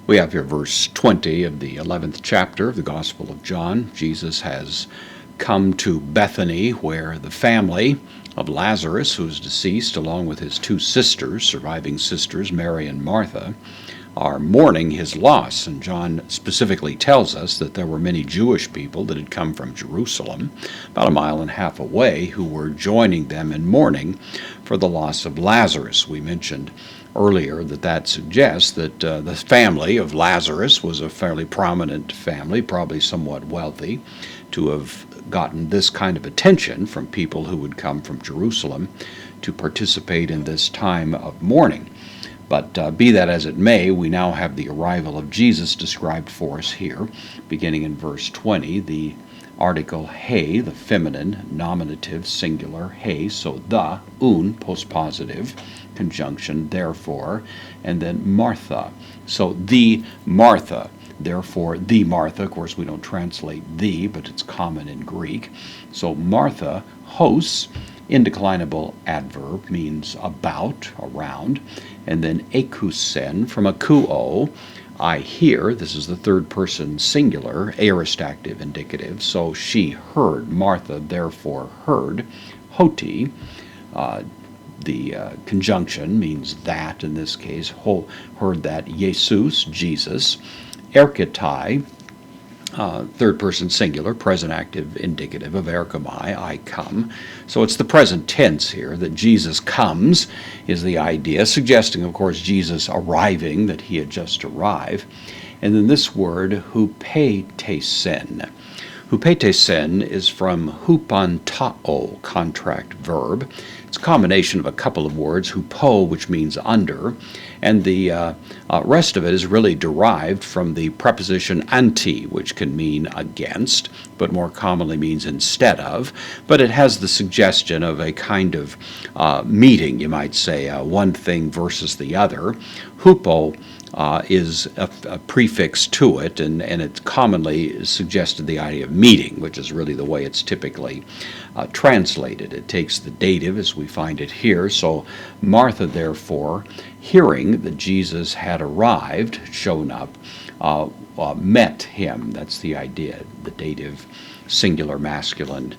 We have here verse 20 of the 11th chapter of the Gospel of John. Jesus has come to Bethany, where the family of Lazarus, who is deceased, along with his two sisters, surviving sisters, Mary and Martha, are mourning his loss. And John specifically tells us that there were many Jewish people that had come from Jerusalem, about a mile and a half away, who were joining them in mourning for the loss of Lazarus. We mentioned earlier that suggests that the family of Lazarus was a fairly prominent family, probably somewhat wealthy, to have gotten this kind of attention from people who would come from Jerusalem to participate in this time of mourning. But be that as it may, we now have the arrival of Jesus described for us here, beginning in verse 20, the article he, the feminine, nominative, singular, he, so the, postpositive, conjunction, therefore, and then Martha. So the Martha, therefore the Martha. Of course, we don't translate the, but it's common in Greek. So Martha, hos, indeclinable adverb, means about, around, and then ekusen, from akuo, I hear. This is the third person singular, aorist active indicative. So she heard, Martha therefore heard. Hoti, the conjunction means that in this case, heard that. Jesus, Jesus. Erketai, third person singular, present active indicative of erchomai, I come. So it's the present tense here, that Jesus comes is the idea, suggesting, of course, Jesus arriving, that he had just arrived. And then this word, hupetesen. Hupetesen is from hupantao, contract verb. It's a combination of a couple of words, hupo, which means under, and the rest of it is really derived from the preposition anti, which can mean against, but more commonly means instead of. But it has the suggestion of a kind of meeting, you might say, one thing versus the other. Hupo is a prefix to it, and it commonly suggested the idea of meeting, which is really the way it's typically translated. It takes the dative as we find it here. So Martha, therefore, hearing that Jesus had arrived, shown up, met him. That's the idea, the dative singular masculine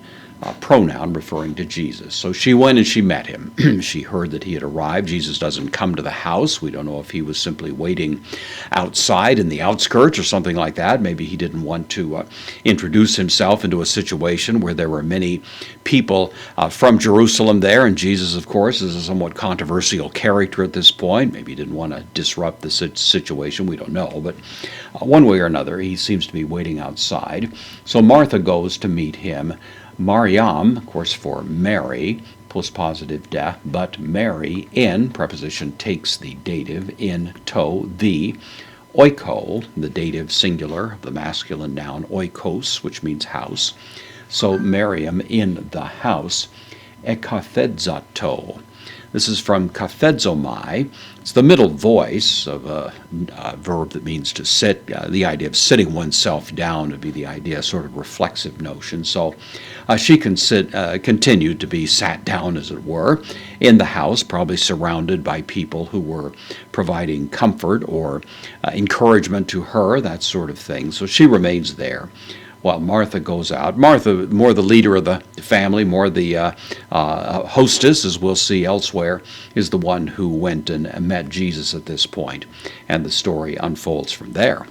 pronoun referring to Jesus. So she went and she met him. She heard that he had arrived. Jesus doesn't come to the house. We don't know if he was simply waiting outside in the outskirts or something like that. Maybe he didn't want to introduce himself into a situation where there were many people from Jerusalem there, and Jesus, of course, is a somewhat controversial character at this point. Maybe he didn't want to disrupt the situation. We don't know. But one way or another, he seems to be waiting outside. So Martha goes to meet him. Mariam, of course, for Mary, postpositive de, but Mary, in, preposition takes the dative, in, to, the, oiko, the dative singular, the masculine noun, oikos, which means house. So Miriam in the house, ekathedzato. This is from kathedzomai. It's the middle voice of a verb that means to sit. The idea of sitting oneself down would be the idea, sort of reflexive notion. So she continued to be sat down, as it were, in the house, probably surrounded by people who were providing comfort or encouragement to her, that sort of thing. So she remains there while Martha goes out. Martha, more the leader of the family, more the hostess, as we'll see elsewhere, is the one who went and met Jesus at this point, and the story unfolds from there.